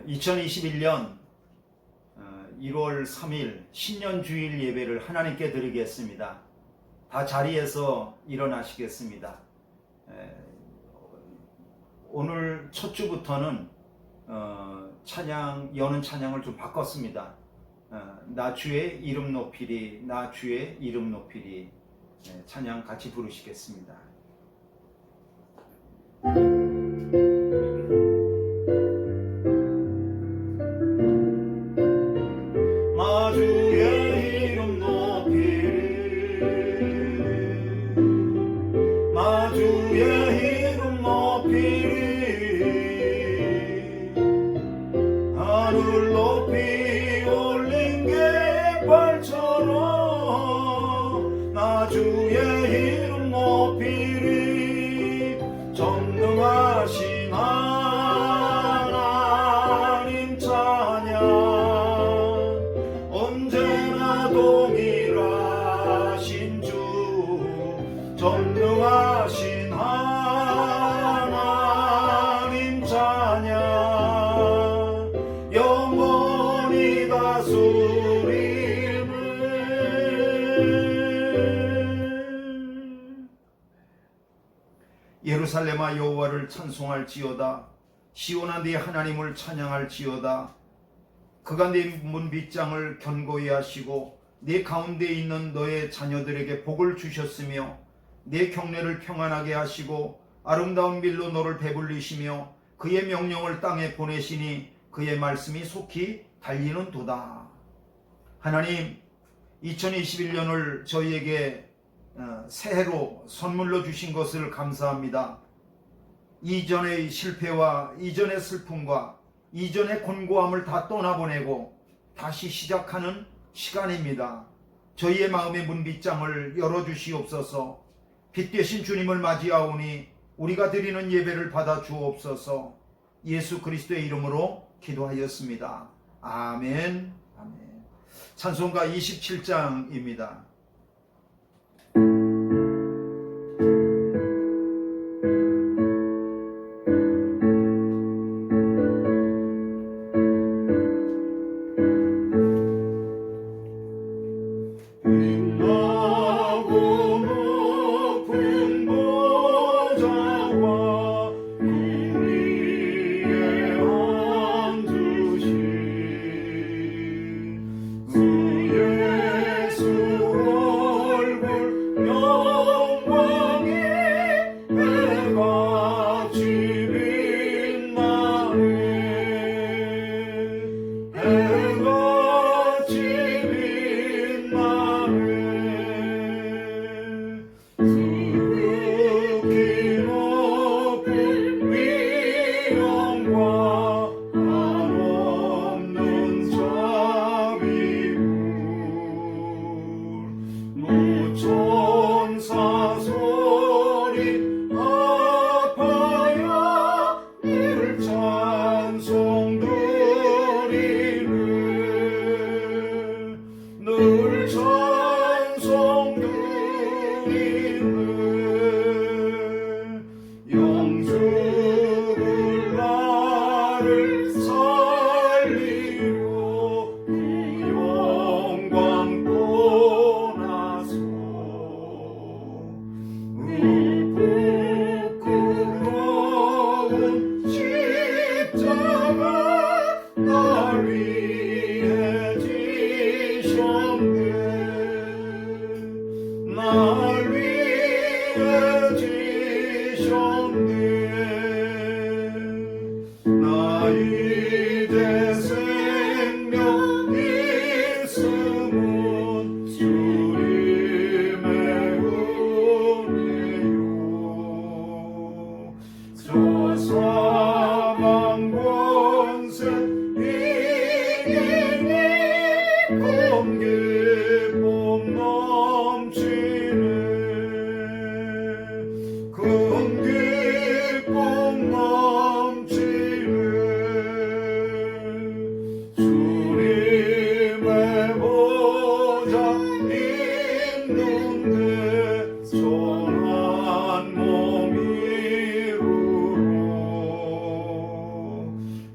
2021년 1월 3일 신년주일 예배를 하나님께 드리겠습니다. 다 자리에서 일어나시겠습니다. 오늘 첫 주부터는 여는 찬양을 좀 바꿨습니다. 나 주의 이름 높이리, 나 주의 이름 높이리. 찬양 같이 부르시겠습니다. 나 주의 이름 높이리, 나 주의 이름 높이리. 하늘 높이 올린 갯벌처럼 나 주의 이름 높이리. 전능하신 하나님 찬양, 언제나 동일하신 주, 전능하신 하나님 찬양, 영원히 다스림을. 예루살렘아 여호와를 찬송할지어다. 시온아 네 하나님을 찬양할지어다. 그가 네 문빗장을 견고히 하시고 네 가운데 있는 너의 자녀들에게 복을 주셨으며 네 경내를 평안하게 하시고 아름다운 밀로 너를 배불리시며 그의 명령을 땅에 보내시니 그의 말씀이 속히 달리는도다. 하나님, 2021년을 저희에게 새해로 선물로 주신 것을 감사합니다. 이전의 실패와 이전의 슬픔과 이전의 곤고함을 다 떠나보내고 다시 시작하는 시간입니다. 저희의 마음의 문빗장을 열어주시옵소서. 빛 되신 주님을 맞이하오니 우리가 드리는 예배를 받아 주옵소서. 예수 그리스도의 이름으로 기도하였습니다. 아멘. 아멘. 찬송가 27장입니다.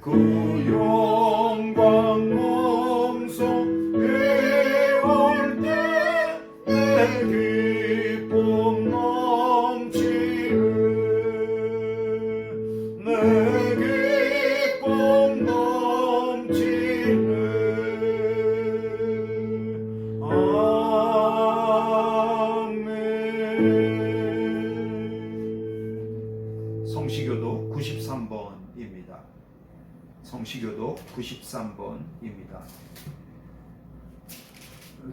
구요 93번입니다. 성시교도 93번입니다.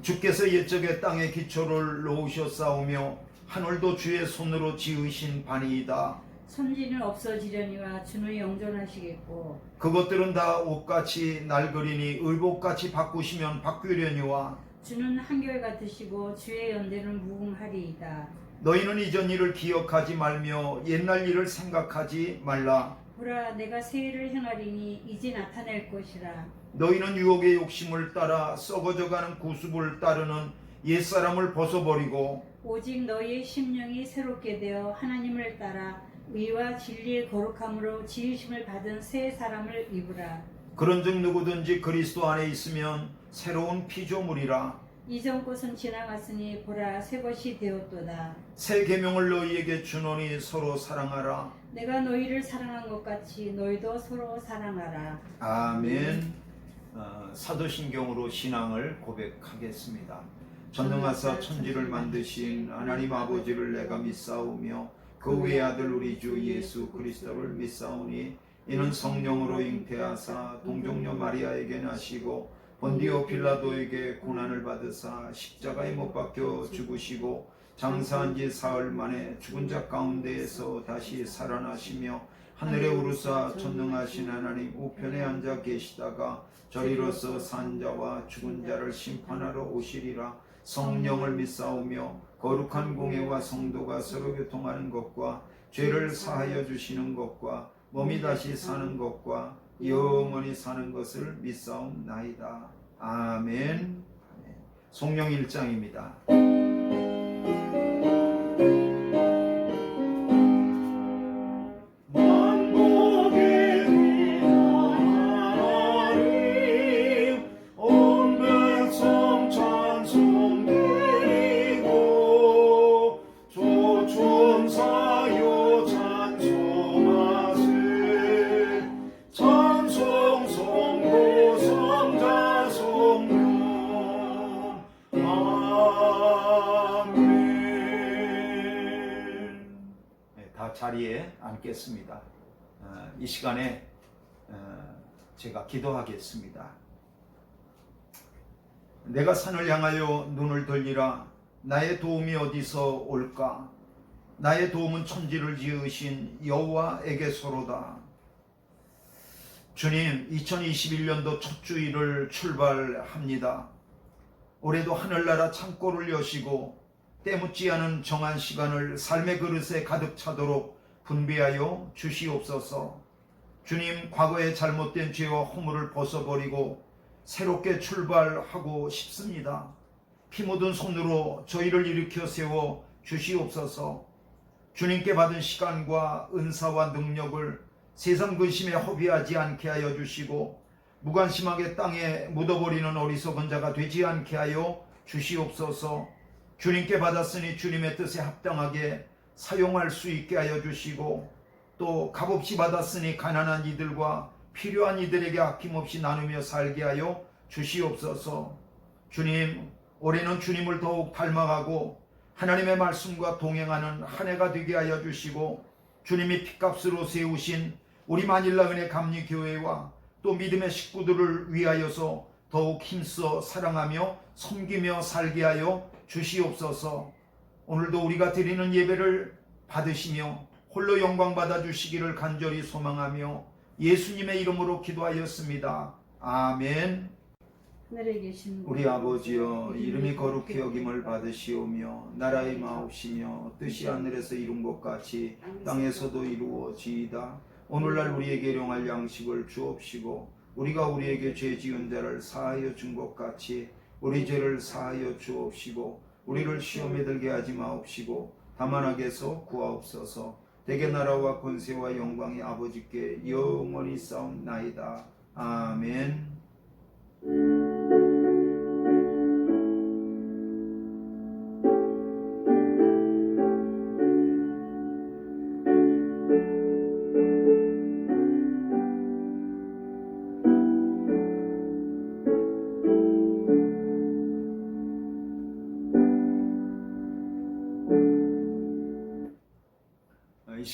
주께서 옛적에 땅에 기초를 놓으셨사오며 하늘도 주의 손으로 지으신 반이이다. 천지는 없어지려니와 주는 영존하시겠고 그것들은 다 옷같이 낡으리니 의복같이 바꾸시면 바뀌려니와 주는 한결같으시고 주의 연대는 무궁하리이다. 너희는 이전 일을 기억하지 말며 옛날 일을 생각하지 말라. 보라 내가 새 일을 행하리니 이제 나타낼 것이라. 너희는 유혹의 욕심을 따라 썩어져가는 구습을 따르는 옛사람을 벗어버리고 오직 너희의 심령이 새롭게 되어 하나님을 따라 의와 진리의 거룩함으로 지으심을 받은 새 사람을 입으라. 그런즉 누구든지 그리스도 안에 있으면 새로운 피조물이라. 이전 것은 지나갔으니 보라 새 것이 되었도다. 새 계명을 너희에게 주노니 서로 사랑하라. 내가 너희를 사랑한 것 같이 너희도 서로 사랑하라. 아멘. 사도신경으로 신앙을 고백하겠습니다. 전능하사 천지를 만드신 하나님 아버지를 내가 믿사오며 그 외의 아들 우리 주 예수 그리스도를 믿사오니 이는 성령으로 잉태하사 동정녀 마리아에게 나시고 본디오 빌라도에게 고난을 받으사 십자가에 못 박혀 죽으시고 장사한 지 사흘 만에 죽은 자 가운데에서 다시 살아나시며 하늘에 오르사 전능하신 하나님 우편에 앉아 계시다가 저리로서 산 자와 죽은 자를 심판하러 오시리라. 성령을 믿사오며 거룩한 공회와 성도가 서로 교통하는 것과 죄를 사하여 주시는 것과 몸이 다시 사는 것과 영원히 사는 것을 믿사옵나이다. 아멘. 성령 1장입니다. 자리에 앉겠습니다. 이 시간에 제가 기도하겠습니다. 내가 산을 향하여 눈을 돌리라. 나의 도움이 어디서 올까? 나의 도움은 천지를 지으신 여호와에게서로다. 주님, 2021년도 첫 주일을 출발합니다. 올해도 하늘나라 창고를 여시고 때묻지 않은 정한 시간을 삶의 그릇에 가득 차도록 분배하여 주시옵소서. 주님, 과거의 잘못된 죄와 허물을 벗어버리고 새롭게 출발하고 싶습니다. 피 묻은 손으로 저희를 일으켜 세워 주시옵소서. 주님께 받은 시간과 은사와 능력을 세상 근심에 허비하지 않게 하여 주시고 무관심하게 땅에 묻어버리는 어리석은 자가 되지 않게 하여 주시옵소서. 주님께 받았으니 주님의 뜻에 합당하게 사용할 수 있게 하여 주시고 또 값없이 받았으니 가난한 이들과 필요한 이들에게 아낌없이 나누며 살게 하여 주시옵소서. 주님, 올해는 주님을 더욱 닮아가고 하나님의 말씀과 동행하는 한 해가 되게 하여 주시고 주님이 핏값으로 세우신 우리 마닐라 은혜 감리교회와 또 믿음의 식구들을 위하여서 더욱 힘써 사랑하며 섬기며 살게 하여 주시옵소서. 오늘도 우리가 드리는 예배를 받으시며 홀로 영광 받아 주시기를 간절히 소망하며 예수님의 이름으로 기도하였습니다. 아멘. 하늘에 계신 우리 아버지여, 이름이 거룩히 여김을 받으시오며 나라의 마옵시며 뜻이 하늘에서 이룬 것 같이 땅에서도 이루어지이다. 오늘날 우리에게 일용할 양식을 주옵시고 우리가 우리에게 죄 지은 자를 사하여 준 것 같이 우리 죄를 사하여 주옵시고 우리를 시험에 들게 하지 마옵시고 다만 악에서 구하옵소서. 대개 나라와 권세와 영광이 아버지께 영원히 싸움나이다. 아멘.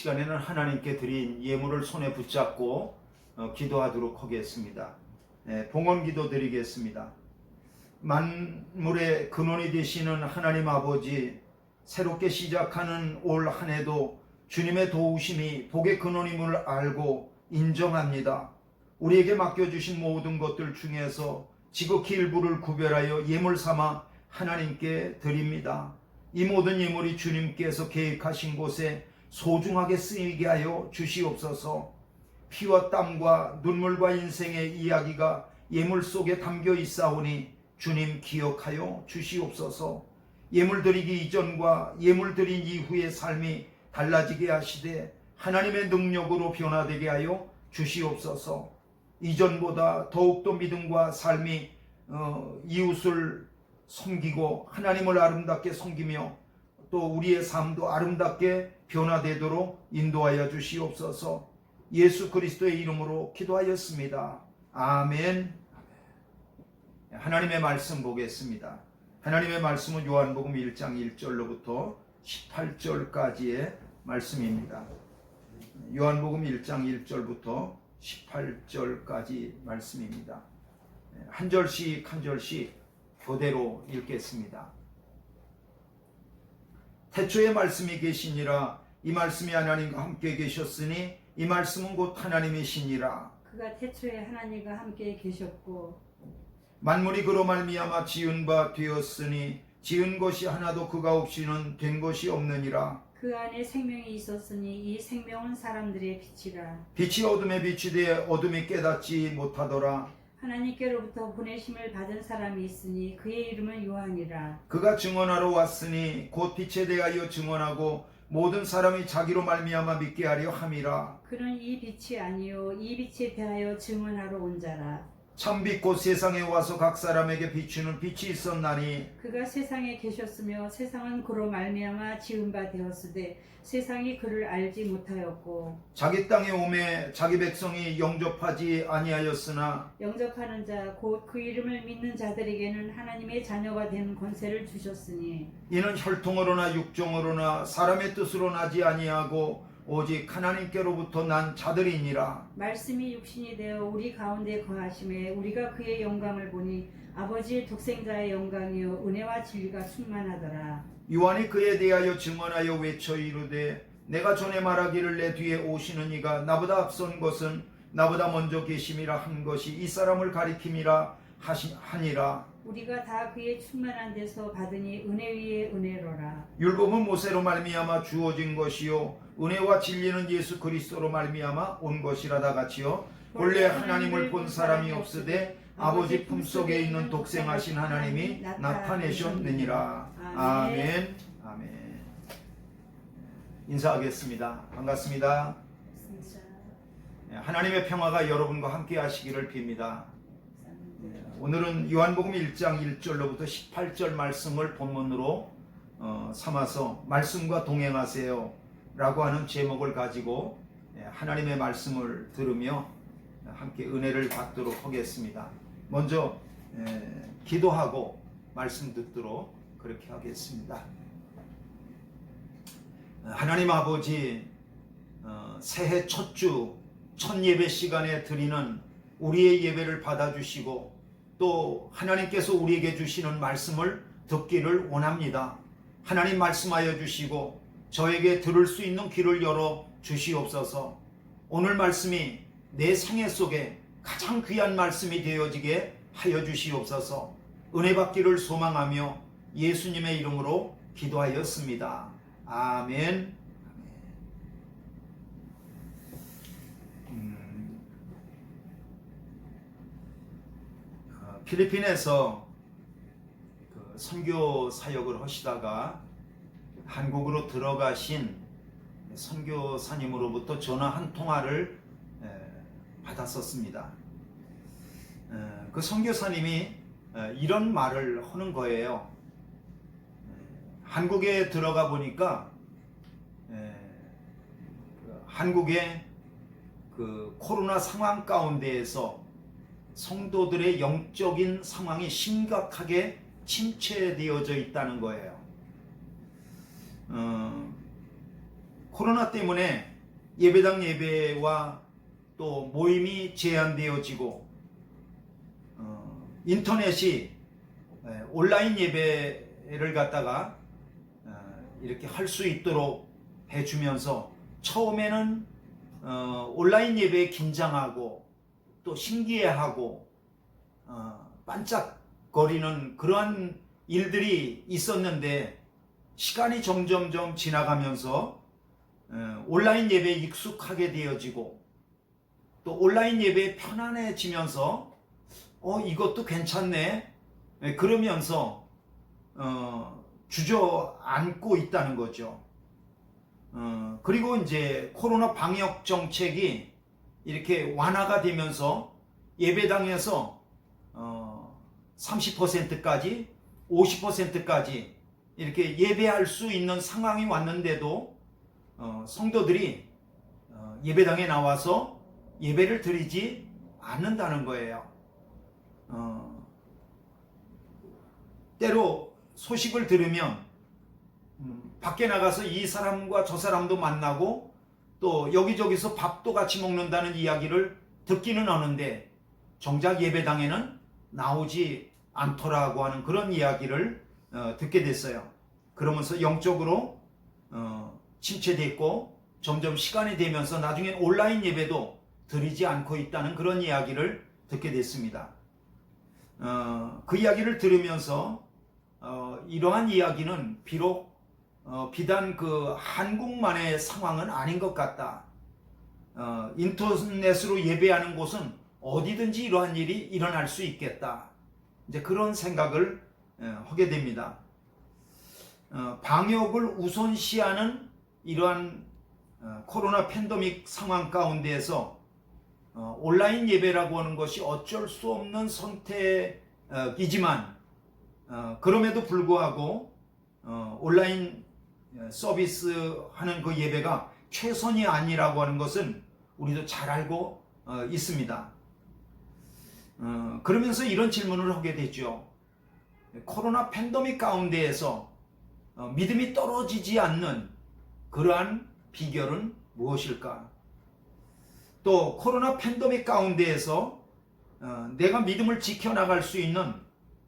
시간에는 하나님께 드린 예물을 손에 붙잡고 기도하도록 하겠습니다. 봉헌기도 드리겠습니다. 만물의 근원이 되시는 하나님 아버지, 새롭게 시작하는 올 한 해도 주님의 도우심이 복의 근원임을 알고 인정합니다. 우리에게 맡겨주신 모든 것들 중에서 지극히 일부를 구별하여 예물 삼아 하나님께 드립니다. 이 모든 예물이 주님께서 계획하신 곳에 소중하게 쓰이게 하여 주시옵소서. 피와 땀과 눈물과 인생의 이야기가 예물 속에 담겨 있사오니 주님 기억하여 주시옵소서. 예물 드리기 이전과 예물 드린 이후의 삶이 달라지게 하시되 하나님의 능력으로 변화되게 하여 주시옵소서. 이전보다 더욱더 믿음과 삶이 이웃을 섬기고 하나님을 아름답게 섬기며 또 우리의 삶도 아름답게 변화되도록 인도하여 주시옵소서. 예수 그리스도의 이름으로 기도하였습니다. 아멘. 하나님의 말씀 보겠습니다. 하나님의 말씀은 요한복음 1장 1절로부터 18절까지의 말씀입니다. 요한복음 1장 1절부터 18절까지 말씀입니다. 한 절씩 한 절씩 교대로 읽겠습니다. 태초에 말씀이 계시니라. 이 말씀이 하나님과 함께 계셨으니 이 말씀은 곧 하나님이시니라. 그가 태초에 하나님과 함께 계셨고 만물이 그로 말미암아 지은 바 되었으니 지은 것이 하나도 그가 없이는 된 것이 없느니라. 그 안에 생명이 있었으니 이 생명은 사람들의 빛이라. 빛이 어둠에 비치되 어둠이 깨닫지 못하더라. 하나님께로부터 보내심을 받은 사람이 있으니 그의 이름은 요한이라. 그가 증언하러 왔으니 곧 빛에 대하여 증언하고 모든 사람이 자기로 말미암아 믿게 하려 함이라. 그는 이 빛이 아니요 이 빛에 대하여 증언하러 온 자라. 참빛 곧 세상에 와서 각 사람에게 비추는 빛이 있었나니 그가 세상에 계셨으며 세상은 그로 말미암아 지은 바 되었으되 세상이 그를 알지 못하였고 자기 땅에 오매 자기 백성이 영접하지 아니하였으나 영접하는 자 곧 그 이름을 믿는 자들에게는 하나님의 자녀가 되는 권세를 주셨으니 이는 혈통으로나 육종으로나 사람의 뜻으로 나지 아니하고 오직 하나님께로부터 난 자들이니라. 말씀이 육신이 되어 우리 가운데 거하심에 우리가 그의 영광을 보니 아버지의 독생자의 영광이요 은혜와 진리가 충만하더라. 요한이 그에 대하여 증언하여 외쳐 이르되 내가 전에 말하기를 내 뒤에 오시는 이가 나보다 앞선 것은 나보다 먼저 계심이라 한 것이 이 사람을 가리킴이라 하니라. 우리가 다 그의 충만한 데서 받으니 은혜 위에 은혜로라. 율법은 모세로 말미암아 주어진 것이요 은혜와 진리는 예수 그리스도로 말미암아 온 것이라. 다 같이요. 본래 하나님을 본 사람이 없으되 아버지 품속에 있는 독생하신 하나님이 나타내셨느니라. 아멘. 아멘. 인사하겠습니다. 반갑습니다. 하나님의 평화가 여러분과 함께 하시기를 빕니다. 오늘은 요한복음 1장 1절로부터 18절 말씀을 본문으로 삼아서 말씀과 동행하세요 라고 하는 제목을 가지고 하나님의 말씀을 들으며 함께 은혜를 받도록 하겠습니다. 먼저 기도하고 말씀 듣도록 그렇게 하겠습니다. 하나님 아버지, 새해 첫 주 첫 예배 시간에 드리는 우리의 예배를 받아주시고 또 하나님께서 우리에게 주시는 말씀을 듣기를 원합니다. 하나님 말씀하여 주시고 저에게 들을 수 있는 귀를 열어 주시옵소서. 오늘 말씀이 내 생애 속에 가장 귀한 말씀이 되어지게 하여 주시옵소서. 은혜 받기를 소망하며 예수님의 이름으로 기도하였습니다. 아멘. 필리핀에서 선교 사역을 하시다가 한국으로 들어가신 선교사님으로부터 전화 한 통화를 받았었습니다. 그 선교사님이 이런 말을 하는 거예요. 한국에 들어가 보니까 한국의 그 코로나 상황 가운데에서 성도들의 영적인 상황이 심각하게 침체되어져 있다는 거예요. 코로나 때문에 예배당 예배와 또 모임이 제한되어지고 인터넷이 온라인 예배를 갖다가 이렇게 할 수 있도록 해주면서 처음에는 온라인 예배에 긴장하고 또 신기해하고 반짝거리는 그러한 일들이 있었는데 시간이 점점점 지나가면서 온라인 예배에 익숙하게 되어지고 또 온라인 예배에 편안해지면서 이것도 괜찮네 그러면서 주저앉고 있다는 거죠. 그리고 이제 코로나 방역 정책이 이렇게 완화가 되면서 예배당에서 30%까지 50%까지 이렇게 예배할 수 있는 상황이 왔는데도 성도들이 예배당에 나와서 예배를 드리지 않는다는 거예요. 때로 소식을 들으면 밖에 나가서 이 사람과 저 사람도 만나고 또 여기저기서 밥도 같이 먹는다는 이야기를 듣기는 하는데 정작 예배당에는 나오지 않더라고 하는 그런 이야기를 듣게 됐어요. 그러면서 영적으로 침체됐고 점점 시간이 되면서 나중엔 온라인 예배도 드리지 않고 있다는 그런 이야기를 듣게 됐습니다. 그 이야기를 들으면서 이러한 이야기는 비록 비단 그 한국만의 상황은 아닌 것 같다. 인터넷으로 예배하는 곳은 어디든지 이러한 일이 일어날 수 있겠다. 이제 그런 생각을 하게 됩니다. 방역을 우선시하는 이러한 코로나 팬데믹 상황 가운데에서 온라인 예배라고 하는 것이 어쩔 수 없는 선택이지만 그럼에도 불구하고 온라인 서비스 하는 그 예배가 최선이 아니라고 하는 것은 우리도 잘 알고 있습니다. 그러면서 이런 질문을 하게 되죠. 코로나 팬데믹 가운데에서 믿음이 떨어지지 않는 그러한 비결은 무엇일까? 또 코로나 팬데믹 가운데에서 내가 믿음을 지켜나갈 수 있는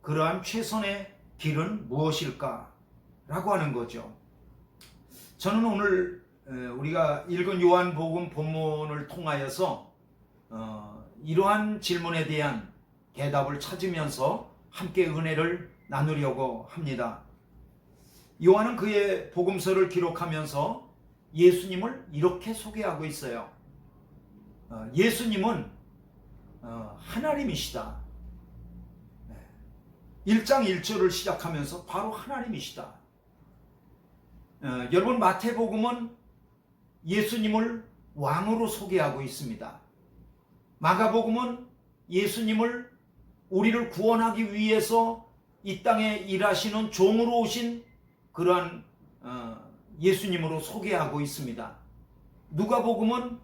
그러한 최선의 길은 무엇일까? 라고 하는 거죠. 저는 오늘 우리가 읽은 요한복음 본문을 통하여서 이러한 질문에 대한 대답을 찾으면서 함께 은혜를 나누려고 합니다. 요한은 그의 복음서를 기록하면서 예수님을 이렇게 소개하고 있어요. 예수님은 하나님이시다. 1장 1절을 시작하면서 바로 하나님이시다. 여러분 마태복음은 예수님을 왕으로 소개하고 있습니다. 마가복음은 예수님을 우리를 구원하기 위해서 이 땅에 일하시는 종으로 오신 그러한 예수님으로 소개하고 있습니다. 누가복음은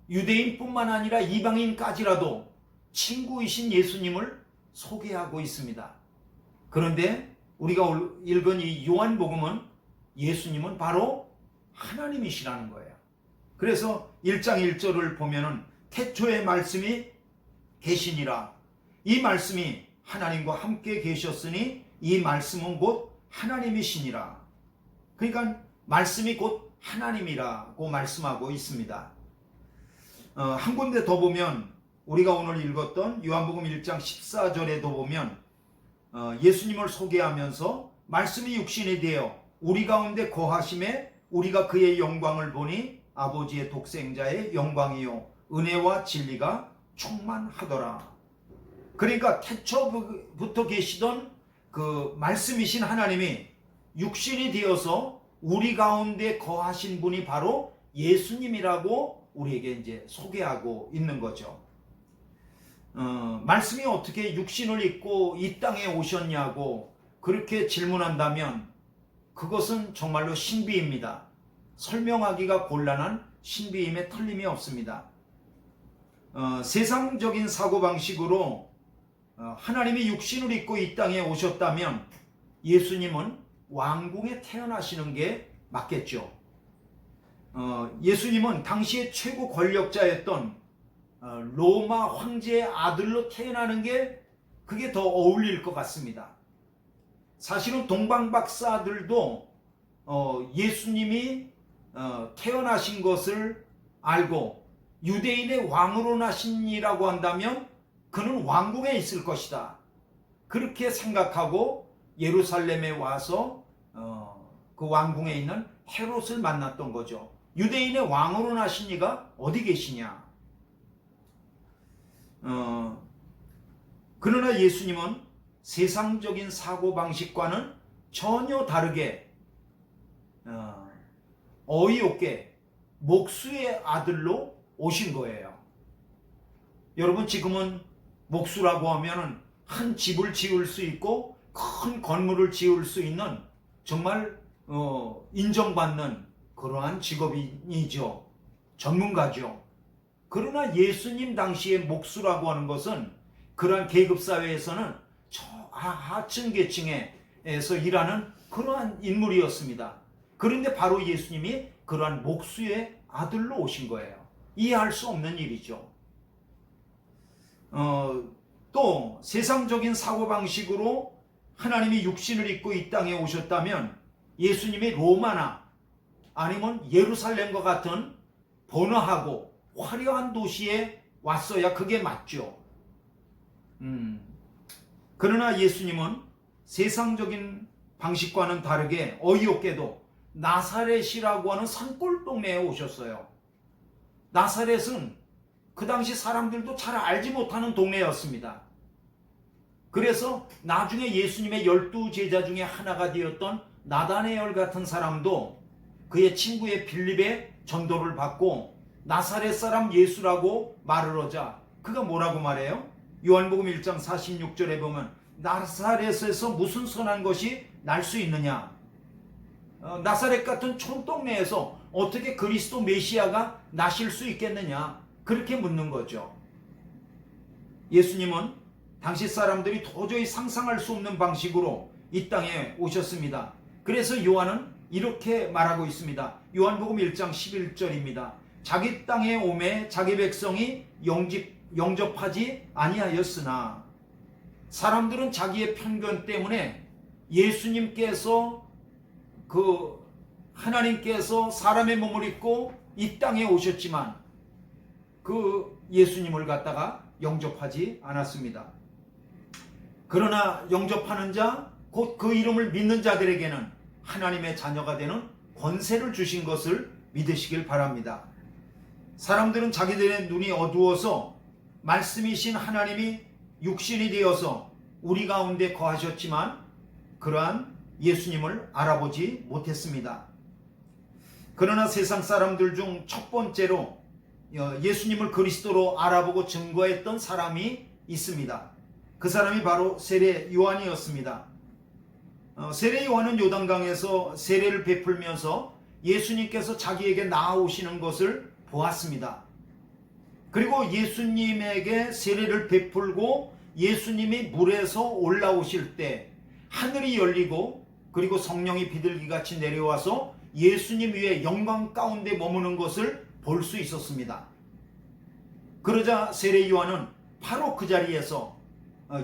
유대인뿐만 아니라 이방인까지라도 친구이신 예수님을 소개하고 있습니다. 그런데 우리가 읽은 이 요한복음은 예수님은 바로 하나님이시라는 거예요. 그래서 1장 1절을 보면은 태초에 말씀이 계시니라. 이 말씀이 하나님과 함께 계셨으니 이 말씀은 곧 하나님이시니라. 그러니까 말씀이 곧 하나님이라고 말씀하고 있습니다. 한 군데 더 보면 우리가 오늘 읽었던 요한복음 1장 14절에도 보면 예수님을 소개하면서 말씀이 육신이 되어 우리 가운데 거하심에 우리가 그의 영광을 보니 아버지의 독생자의 영광이요 은혜와 진리가 충만하더라. 그러니까 태초부터 계시던 그 말씀이신 하나님이 육신이 되어서 우리 가운데 거하신 분이 바로 예수님이라고 우리에게 이제 소개하고 있는 거죠. 말씀이 어떻게 육신을 입고 이 땅에 오셨냐고 그렇게 질문한다면 그것은 정말로 신비입니다. 설명하기가 곤란한 신비임에 틀림이 없습니다. 세상적인 사고방식으로 하나님이 육신을 입고 이 땅에 오셨다면 예수님은 왕궁에 태어나시는 게 맞겠죠. 예수님은 당시의 최고 권력자였던 로마 황제의 아들로 태어나는 게 그게 더 어울릴 것 같습니다. 사실은 동방박사들도 예수님이 태어나신 것을 알고 유대인의 왕으로 나신이라고 한다면 그는 왕궁에 있을 것이다, 그렇게 생각하고 예루살렘에 와서 그 왕궁에 있는 헤롯을 만났던 거죠. 유대인의 왕으로 나신 이가 어디 계시냐? 그러나 예수님은 세상적인 사고방식과는 전혀 다르게 어이없게 목수의 아들로 오신 거예요. 여러분, 지금은 목수라고 하면 한 집을 지을 수 있고 큰 건물을 지을 수 있는 정말 인정받는 그러한 직업이죠. 전문가죠. 그러나 예수님 당시의 목수라고 하는 것은 그러한 계급사회에서는 저 하층 계층에서 일하는 그러한 인물이었습니다. 그런데 바로 예수님이 그러한 목수의 아들로 오신 거예요. 이해할 수 없는 일이죠. 또 세상적인 사고방식으로 하나님이 육신을 입고 이 땅에 오셨다면 예수님이 로마나 아니면 예루살렘과 같은 번화하고 화려한 도시에 왔어야 그게 맞죠. 그러나 예수님은 세상적인 방식과는 다르게 어이없게도 나사렛이라고 하는 산골 동네에 오셨어요. 나사렛은 그 당시 사람들도 잘 알지 못하는 동네였습니다. 그래서 나중에 예수님의 12제자 중에 하나가 되었던 나다네엘 같은 사람도 그의 친구의 빌립의 전도를 받고 나사렛 사람 예수라고 말을 하자 그가 뭐라고 말해요? 요한복음 1장 46절에 보면 나사렛에서 무슨 선한 것이 날 수 있느냐? 나사렛 같은 촌동네에서 어떻게 그리스도 메시아가 나실 수 있겠느냐? 그렇게 묻는 거죠. 예수님은 당시 사람들이 도저히 상상할 수 없는 방식으로 이 땅에 오셨습니다. 그래서 요한은 이렇게 말하고 있습니다. 요한복음 1장 11절입니다. 자기 땅에 오매 자기 백성이 영접하지 아니하였으나 사람들은 자기의 편견 때문에 예수님께서 하나님께서 사람의 몸을 입고 이 땅에 오셨지만 그 예수님을 갖다가 영접하지 않았습니다. 그러나 영접하는 자, 곧 그 이름을 믿는 자들에게는 하나님의 자녀가 되는 권세를 주신 것을 믿으시길 바랍니다. 사람들은 자기들의 눈이 어두워서 말씀이신 하나님이 육신이 되어서 우리 가운데 거하셨지만 그러한 예수님을 알아보지 못했습니다. 그러나 세상 사람들 중 첫 번째로 예수님을 그리스도로 알아보고 증거했던 사람이 있습니다. 그 사람이 바로 세례 요한이었습니다. 세례 요한은 요단강에서 세례를 베풀면서 예수님께서 자기에게 나아오시는 것을 보았습니다. 그리고 예수님에게 세례를 베풀고 예수님이 물에서 올라오실 때 하늘이 열리고 그리고 성령이 비둘기같이 내려와서 예수님 위에 영광 가운데 머무는 것을 볼 수 있었습니다. 그러자 세례 요한은 바로 그 자리에서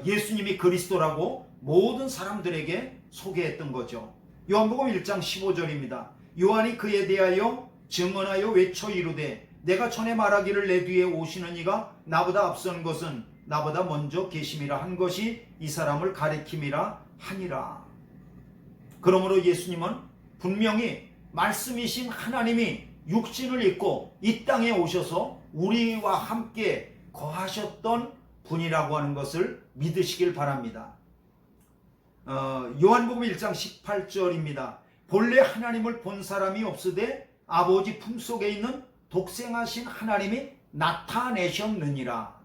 예수님이 그리스도라고 모든 사람들에게 소개했던 거죠. 요한복음 1장 15절입니다. 요한이 그에 대하여 증언하여 외쳐 이르되 내가 전에 말하기를 내 뒤에 오시는 이가 나보다 앞선 것은 나보다 먼저 계심이라 한 것이 이 사람을 가리킴이라 하니라. 그러므로 예수님은 분명히 말씀이신 하나님이 육신을 입고 이 땅에 오셔서 우리와 함께 거하셨던 분이라고 하는 것을 믿으시길 바랍니다. 요한복음 1장 18절입니다. 본래 하나님을 본 사람이 없으되 아버지 품속에 있는 독생하신 하나님이 나타내셨느니라.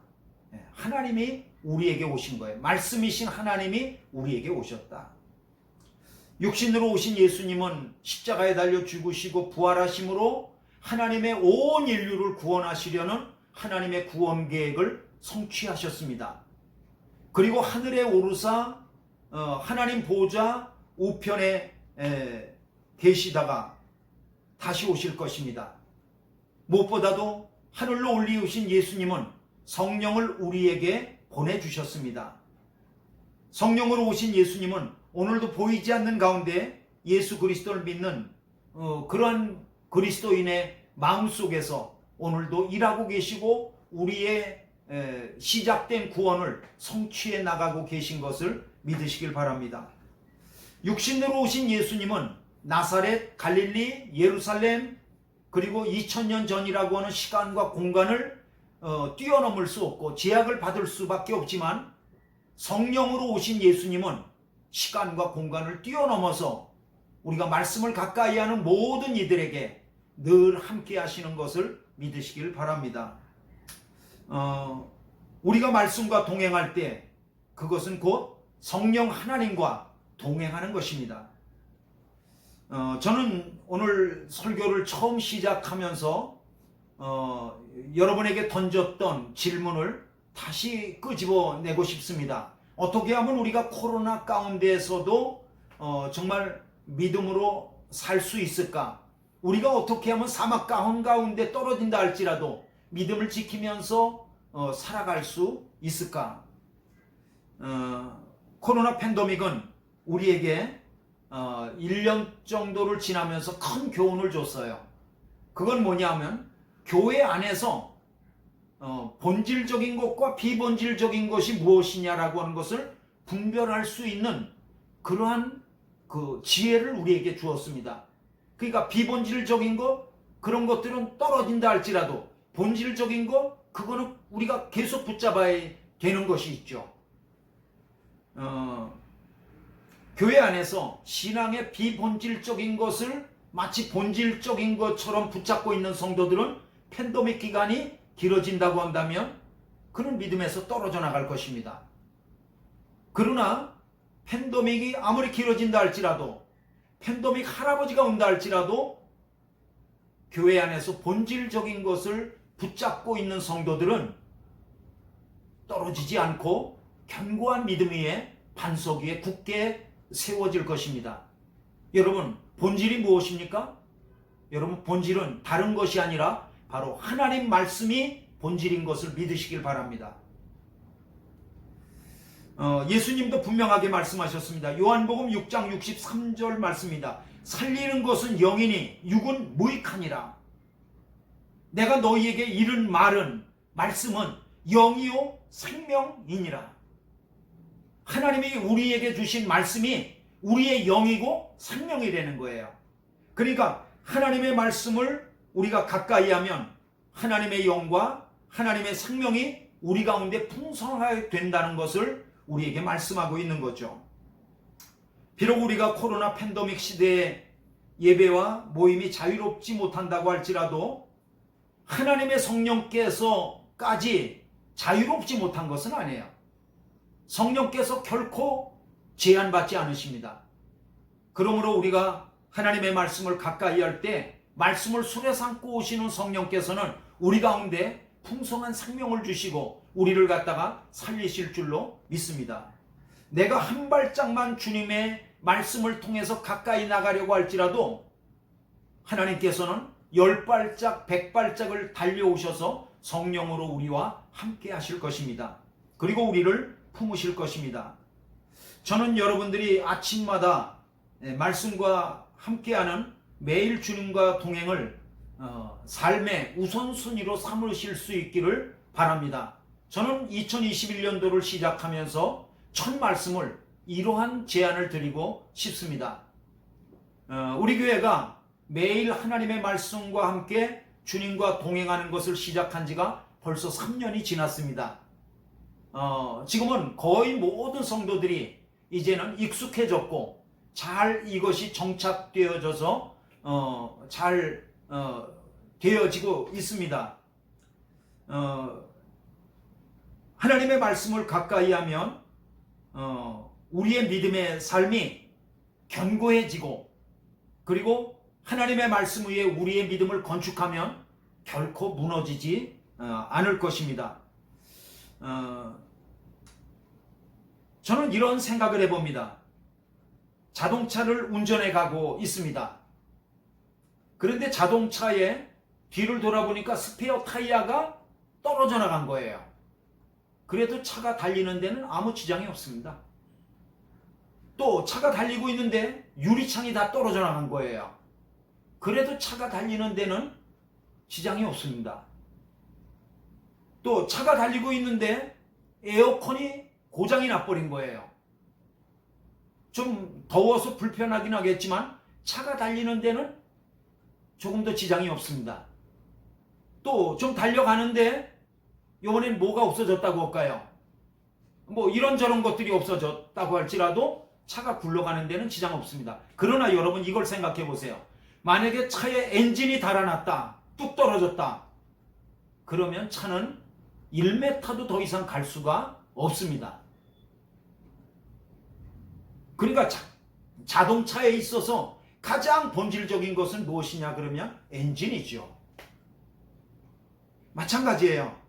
하나님이 우리에게 오신 거예요. 말씀이신 하나님이 우리에게 오셨다. 육신으로 오신 예수님은 십자가에 달려 죽으시고 부활하심으로 하나님의 온 인류를 구원하시려는 하나님의 구원 계획을 성취하셨습니다. 그리고 하늘에 오르사 하나님 보좌 우편에 계시다가 다시 오실 것입니다. 무엇보다도 하늘로 올리우신 예수님은 성령을 우리에게 보내주셨습니다. 성령으로 오신 예수님은 오늘도 보이지 않는 가운데 예수 그리스도를 믿는 그러한 그리스도인의 마음속에서 오늘도 일하고 계시고 우리의 시작된 구원을 성취해 나가고 계신 것을 믿으시길 바랍니다. 육신으로 오신 예수님은 나사렛, 갈릴리, 예루살렘 그리고 2000년 전이라고 하는 시간과 공간을 뛰어넘을 수 없고 제약을 받을 수밖에 없지만 성령으로 오신 예수님은 시간과 공간을 뛰어넘어서 우리가 말씀을 가까이 하는 모든 이들에게 늘 함께 하시는 것을 믿으시길 바랍니다. 우리가 말씀과 동행할 때 그것은 곧 성령 하나님과 동행하는 것입니다. 저는 오늘 설교를 처음 시작하면서 여러분에게 던졌던 질문을 다시 끄집어내고 싶습니다. 어떻게 하면 우리가 코로나 가운데에서도 정말 믿음으로 살 수 있을까? 우리가 어떻게 하면 사막 가운데 떨어진다 할지라도 믿음을 지키면서 살아갈 수 있을까? 코로나 팬데믹은 우리에게 1년 정도를 지나면서 큰 교훈을 줬어요. 그건 뭐냐면 교회 안에서 본질적인 것과 비본질적인 것이 무엇이냐라고 하는 것을 분별할 수 있는 그러한 그 지혜를 우리에게 주었습니다. 그러니까 비본질적인 것 그런 것들은 떨어진다 할지라도 본질적인 것 그거는 우리가 계속 붙잡아야 되는 것이 있죠. 교회 안에서 신앙의 비본질적인 것을 마치 본질적인 것처럼 붙잡고 있는 성도들은 팬데믹 기간이 길어진다고 한다면 그는 믿음에서 떨어져 나갈 것입니다. 그러나 팬데믹이 아무리 길어진다 할지라도 팬데믹 할아버지가 온다 할지라도 교회 안에서 본질적인 것을 붙잡고 있는 성도들은 떨어지지 않고 견고한 믿음 위에 반석 위에 굳게 세워질 것입니다. 여러분 본질이 무엇입니까? 여러분 본질은 다른 것이 아니라 바로 하나님 말씀이 본질인 것을 믿으시길 바랍니다. 예수님도 분명하게 말씀하셨습니다. 요한복음 6장 63절 말씀입니다. 살리는 것은 영이니 육은 무익하니라. 내가 너희에게 이른 말씀은 영이요 생명이니라. 하나님이 우리에게 주신 말씀이 우리의 영이고 생명이라는 거예요. 그러니까 하나님의 말씀을 우리가 가까이 하면 하나님의 영과 하나님의 생명이 우리 가운데 풍성하게 된다는 것을 우리에게 말씀하고 있는 거죠. 비록 우리가 코로나 팬데믹 시대에 예배와 모임이 자유롭지 못한다고 할지라도 하나님의 성령께서까지 자유롭지 못한 것은 아니에요. 성령께서 결코 제한받지 않으십니다. 그러므로 우리가 하나님의 말씀을 가까이 할 때 말씀을 술에 삼고 오시는 성령께서는 우리 가운데 풍성한 생명을 주시고 우리를 갖다가 살리실 줄로 믿습니다. 내가 한 발짝만 주님의 말씀을 통해서 가까이 나가려고 할지라도 하나님께서는 10발짝 100발짝을 달려오셔서 성령으로 우리와 함께 하실 것입니다. 그리고 우리를 품으실 것입니다. 저는 여러분들이 아침마다 말씀과 함께하는 매일 주님과 동행을 삶의 우선순위로 삼으실 수 있기를 바랍니다. 저는 2021년도를 시작하면서 첫 말씀을 이러한 제안을 드리고 싶습니다. 우리 교회가 매일 하나님의 말씀과 함께 주님과 동행하는 것을 시작한 지가 벌써 3년이 지났습니다. 지금은 거의 모든 성도들이 이제는 익숙해졌고 잘 이것이 정착되어져서 잘 되어지고 있습니다. 하나님의 말씀을 가까이 하면 우리의 믿음의 삶이 견고해지고 그리고 하나님의 말씀 위에 우리의 믿음을 건축하면 결코 무너지지 않을 것입니다. 저는 이런 생각을 해봅니다. 자동차를 운전해 가고 있습니다. 그런데 자동차에 뒤를 돌아보니까 스페어 타이어가 떨어져 나간 거예요. 그래도 차가 달리는 데는 아무 지장이 없습니다. 또 차가 달리고 있는데 유리창이 다 떨어져 나간 거예요. 그래도 차가 달리는 데는 지장이 없습니다. 또 차가 달리고 있는데 에어컨이 고장이 나버린 거예요. 좀 더워서 불편하긴 하겠지만 차가 달리는 데는 조금 더 지장이 없습니다. 또 좀 달려가는데 이번엔 뭐가 없어졌다고 할까요? 뭐 이런저런 것들이 없어졌다고 할지라도 차가 굴러가는 데는 지장 없습니다. 그러나 여러분 이걸 생각해 보세요. 만약에 차의 엔진이 달아났다, 뚝 떨어졌다. 그러면 차는 1m도 더 이상 갈 수가 없습니다. 그러니까 자동차에 있어서 가장 본질적인 것은 무엇이냐 그러면 엔진이죠. 마찬가지예요.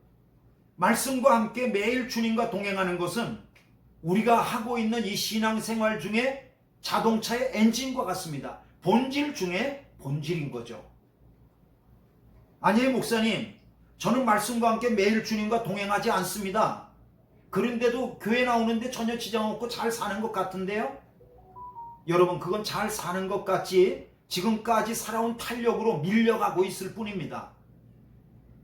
말씀과 함께 매일 주님과 동행하는 것은 우리가 하고 있는 이 신앙생활 중에 자동차의 엔진과 같습니다. 본질 중에 본질인 거죠. 아니에요 목사님, 저는 말씀과 함께 매일 주님과 동행하지 않습니다. 그런데도 교회 나오는데 전혀 지장 없고 잘 사는 것 같은데요? 여러분, 그건 잘 사는 것 같지 지금까지 살아온 탄력으로 밀려가고 있을 뿐입니다.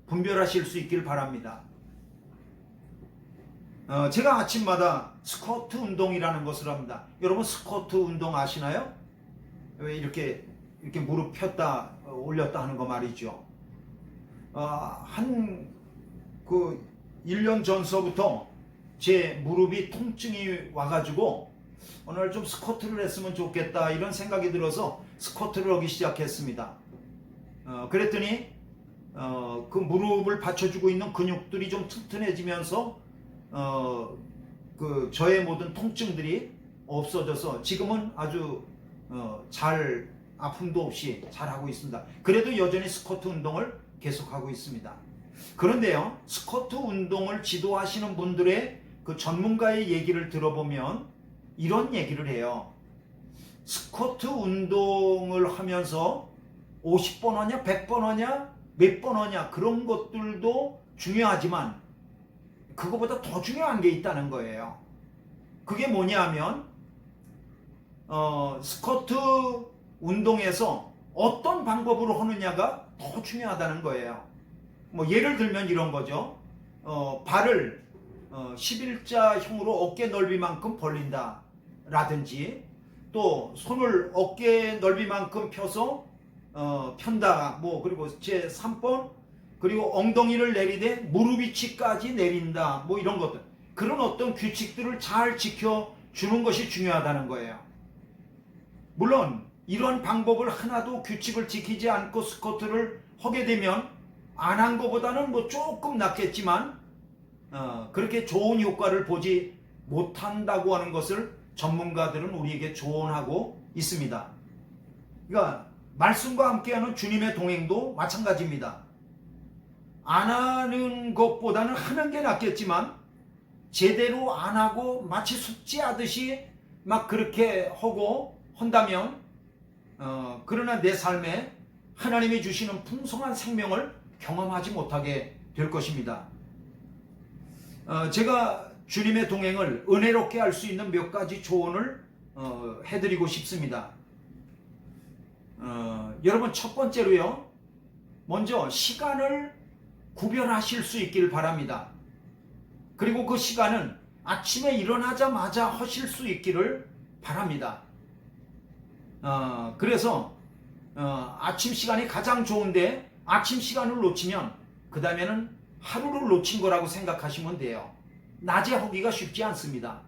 분별하실 수 있길 바랍니다. 제가 아침마다 스쿼트 운동이라는 것을 합니다. 여러분 스쿼트 운동 아시나요? 왜 이렇게 무릎 폈다 올렸다 하는 거 말이죠. 한 1년 전서부터 제 무릎이 통증이 와가지고 오늘 좀 스쿼트를 했으면 좋겠다 이런 생각이 들어서 스쿼트를 하기 시작했습니다. 그랬더니 그 무릎을 받쳐주고 있는 근육들이 좀 튼튼해지면서 저의 모든 통증들이 없어져서 지금은 아주 잘 아픔도 없이 잘하고 있습니다. 그래도 여전히 스쿼트 운동을 계속하고 있습니다. 그런데요, 스쿼트 운동을 지도하시는 분들의 그 전문가의 얘기를 들어보면 이런 얘기를 해요. 스쿼트 운동을 하면서 50번 하냐 100번 하냐 몇 번 하냐 그런 것들도 중요하지만 그거보다 더 중요한 게 있다는 거예요. 그게 뭐냐면 스쿼트 운동에서 어떤 방법으로 하느냐가 더 중요하다는 거예요. 뭐 예를 들면 이런 거죠. 발을 11자형으로 어깨 넓이만큼 벌린다 라든지, 또 손을 어깨 넓이만큼 펴서 편다, 뭐 그리고 제 3번 그리고 엉덩이를 내리되 무릎 위치까지 내린다, 뭐 이런 것들, 그런 어떤 규칙들을 잘 지켜주는 것이 중요하다는 거예요. 물론 이런 방법을 하나도 규칙을 지키지 않고 스쿼트를 하게 되면 안 한 것보다는 뭐 조금 낫겠지만 그렇게 좋은 효과를 보지 못한다고 하는 것을 전문가들은 우리에게 조언하고 있습니다. 그러니까 말씀과 함께하는 주님의 동행도 마찬가지입니다. 안 하는 것보다는 하는 게 낫겠지만 제대로 안 하고 마치 숙제하듯이 막 그렇게 하고 한다면 그러나 내 삶에 하나님이 주시는 풍성한 생명을 경험하지 못하게 될 것입니다. 제가 주님의 동행을 은혜롭게 할 수 있는 몇 가지 조언을 해드리고 싶습니다. 여러분, 첫 번째로요, 먼저 시간을 구별하실 수 있길 바랍니다. 그리고 그 시간은 아침에 일어나자마자 하실 수 있기를 바랍니다. 그래서 아침 시간이 가장 좋은데 아침 시간을 놓치면 그 다음에는 하루를 놓친 거라고 생각하시면 돼요. 낮에 하기가 쉽지 않습니다.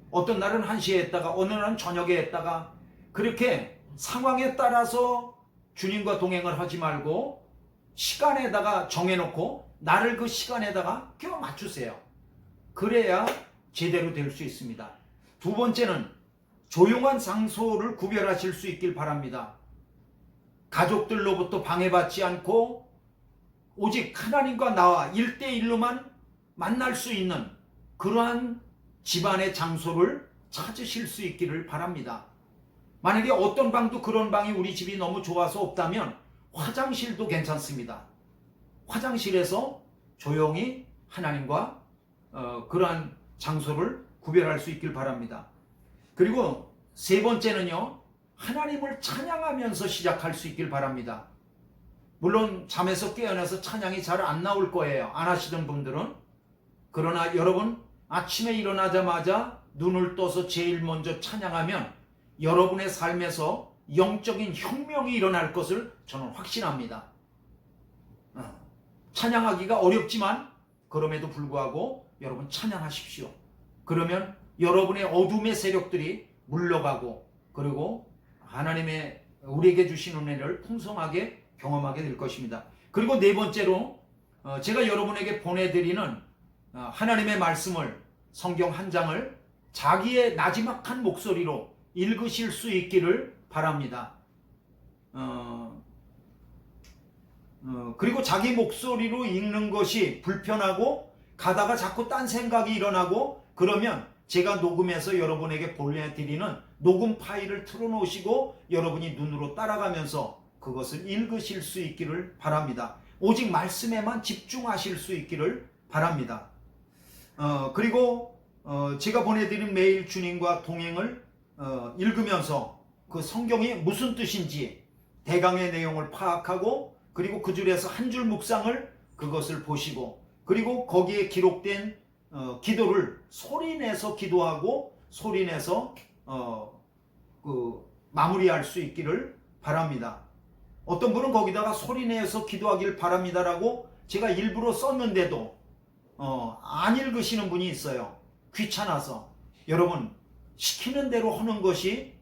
어떤 날은 1시에 했다가 어느 날은 저녁에 했다가, 그렇게 상황에 따라서 주님과 동행을 하지 말고 시간에다가 정해놓고 나를 그 시간에다가 껴 맞추세요. 그래야 제대로 될 수 있습니다. 두 번째는 조용한 장소를 구별하실 수 있길 바랍니다. 가족들로부터 방해받지 않고 오직 하나님과 나와 1대1로만 만날 수 있는 그러한 집안의 장소를 찾으실 수 있기를 바랍니다. 만약에 어떤 방도 그런 방이 우리 집이 너무 좋아서 없다면 화장실도 괜찮습니다. 화장실에서 조용히 하나님과 그러한 장소를 구별할 수 있길 바랍니다. 그리고 세 번째는요, 하나님을 찬양하면서 시작할 수 있길 바랍니다. 물론 잠에서 깨어나서 찬양이 잘 안 나올 거예요. 안 하시던 분들은. 그러나 여러분 아침에 일어나자마자 눈을 떠서 제일 먼저 찬양하면 여러분의 삶에서 영적인 혁명이 일어날 것을 저는 확신합니다. 찬양하기가 어렵지만 그럼에도 불구하고 여러분 찬양하십시오. 그러면 여러분의 어둠의 세력들이 물러가고, 그리고 하나님의 우리에게 주신 은혜를 풍성하게 경험하게 될 것입니다. 그리고 네 번째로 제가 여러분에게 보내드리는 하나님의 말씀을, 성경 한 장을 자기의 나지막한 목소리로 읽으실 수 있기를 바랍니다. 그리고 자기 목소리로 읽는 것이 불편하고 가다가 자꾸 딴 생각이 일어나고 그러면 제가 녹음해서 여러분에게 보내드리는 녹음 파일을 틀어놓으시고 여러분이 눈으로 따라가면서 그것을 읽으실 수 있기를 바랍니다. 오직 말씀에만 집중하실 수 있기를 바랍니다. 그리고 제가 보내드린 매일 주님과 동행을 읽으면서 그 성경이 무슨 뜻인지 대강의 내용을 파악하고, 그리고 그 줄에서 한 줄 묵상을 그것을 보시고, 그리고 거기에 기록된 기도를 소리내서 기도하고 소리내서 마무리할 수 있기를 바랍니다. 어떤 분은 거기다가 소리내서 기도하길 바랍니다라고 제가 일부러 썼는데도 안 읽으시는 분이 있어요. 귀찮아서. 여러분, 시키는 대로 하는 것이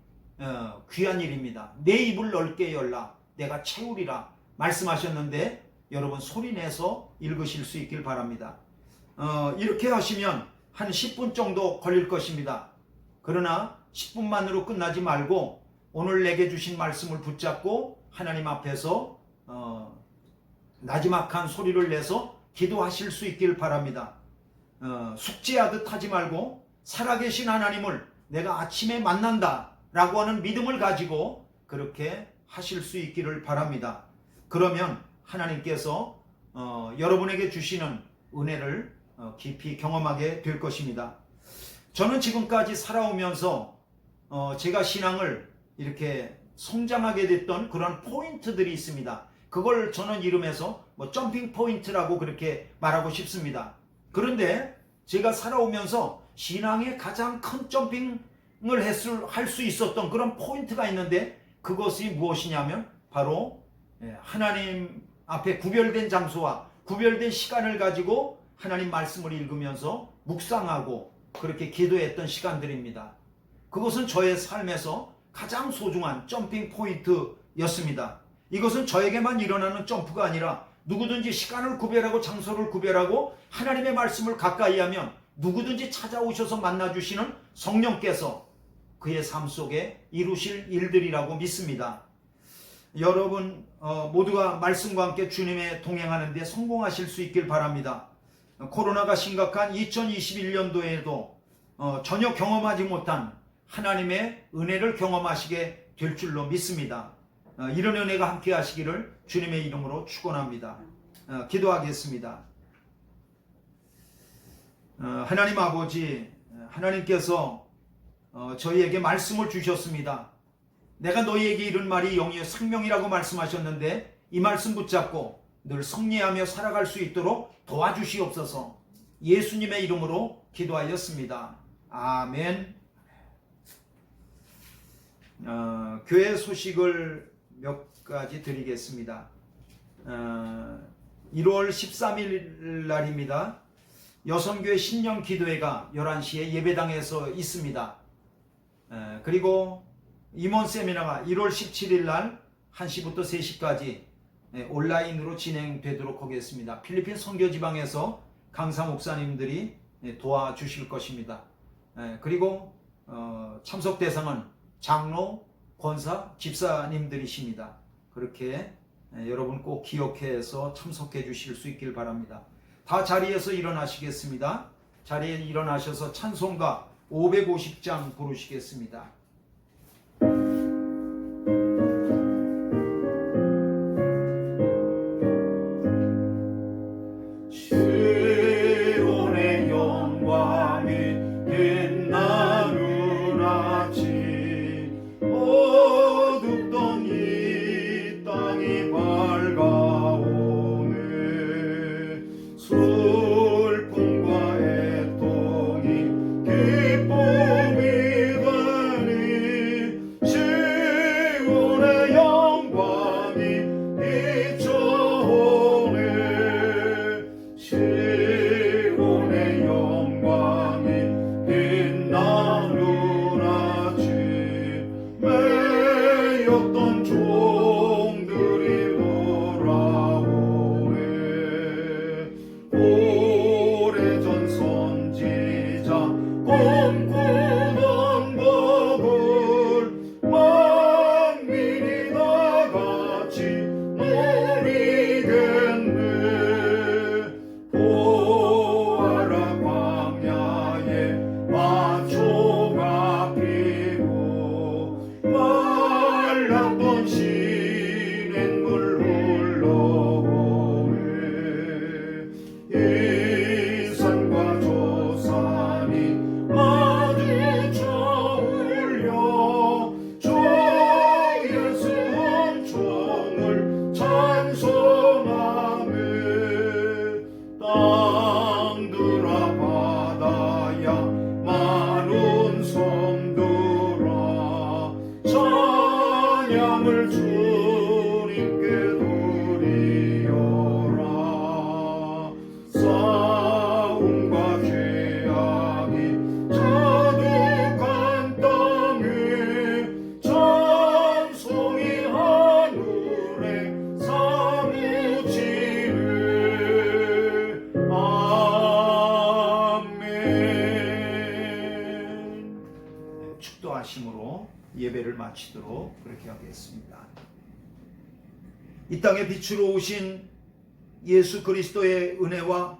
귀한 일입니다. 내 입을 넓게 열라 내가 채우리라 말씀하셨는데 여러분 소리내서 읽으실 수 있길 바랍니다. 이렇게 하시면 한 10분 정도 걸릴 것입니다. 그러나 10분만으로 끝나지 말고 오늘 내게 주신 말씀을 붙잡고 하나님 앞에서 나지막한 소리를 내서 기도하실 수 있길 바랍니다. 숙제하듯 하지 말고 살아계신 하나님을 내가 아침에 만난다 라고 하는 믿음을 가지고 그렇게 하실 수 있기를 바랍니다. 그러면 하나님께서 여러분에게 주시는 은혜를 깊이 경험하게 될 것입니다. 저는 지금까지 살아오면서 제가 신앙을 이렇게 성장하게 됐던 그런 포인트들이 있습니다. 그걸 저는 이름해서 점핑 포인트라고 그렇게 말하고 싶습니다. 그런데 제가 살아오면서 신앙의 가장 큰 점핑을 할 수 있었던 그런 포인트가 있는데 그것이 무엇이냐면 바로 하나님 앞에 구별된 장소와 구별된 시간을 가지고 하나님 말씀을 읽으면서 묵상하고 그렇게 기도했던 시간들입니다. 그것은 저의 삶에서 가장 소중한 점핑 포인트였습니다. 이것은 저에게만 일어나는 점프가 아니라 누구든지 시간을 구별하고 장소를 구별하고 하나님의 말씀을 가까이 하면 누구든지 찾아오셔서 만나주시는 성령께서 그의 삶 속에 이루실 일들이라고 믿습니다. 여러분 모두가 말씀과 함께 주님의 동행하는 데 성공하실 수 있길 바랍니다. 코로나가 심각한 2021년도에도 전혀 경험하지 못한 하나님의 은혜를 경험하시게 될 줄로 믿습니다. 이런 은혜가 함께 하시기를 주님의 이름으로 축원합니다. 기도하겠습니다. 하나님 아버지, 하나님께서 저희에게 말씀을 주셨습니다. 내가 너희에게 이른 말이 영이요 생명이라고 말씀하셨는데 이 말씀 붙잡고 늘 승리하며 살아갈 수 있도록 도와주시옵소서. 예수님의 이름으로 기도하였습니다. 아멘. 교회 소식을 몇 가지 드리겠습니다. 1월 13일 날입니다. 여성교회 신령 기도회가 11시에 예배당에서 있습니다. 그리고 임원 세미나가 1월 17일 날 1시부터 3시까지 온라인으로 진행되도록 하겠습니다. 필리핀 선교지방에서 강사 목사님들이 도와주실 것입니다. 그리고 참석 대상은 장로, 권사, 집사님들이십니다. 그렇게 여러분 꼭 기억해서 참석해 주실 수 있길 바랍니다. 다 자리에서 일어나시겠습니다. 자리에 일어나셔서 찬송가 550장 부르시겠습니다. 많은 성들아 찬양을 주님께 드리어라. 싸움과 죄악이 가득한 땅에 찬송이 하늘에 사무치네. 아멘. 축도하심으로 예배를 마치도록 그렇게 하겠습니다. 이 땅에 빛으로 오신 예수 그리스도의 은혜와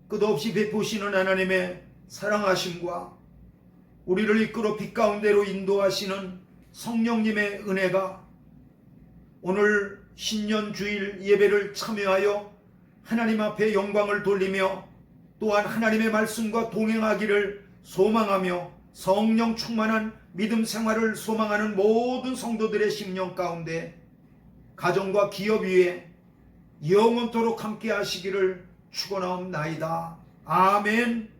끝없이 베푸시는 하나님의 사랑하심과 우리를 이끌어 빛 가운데로 인도하시는 성령님의 은혜가 오늘 신년 주일 예배를 참여하여 하나님 앞에 영광을 돌리며 또한 하나님의 말씀과 동행하기를 소망하며 성령 충만한 믿음 생활을 소망하는 모든 성도들의 심령 가운데 가정과 기업 위에 영원토록 함께 하시기를 축원하옵나이다. 아멘.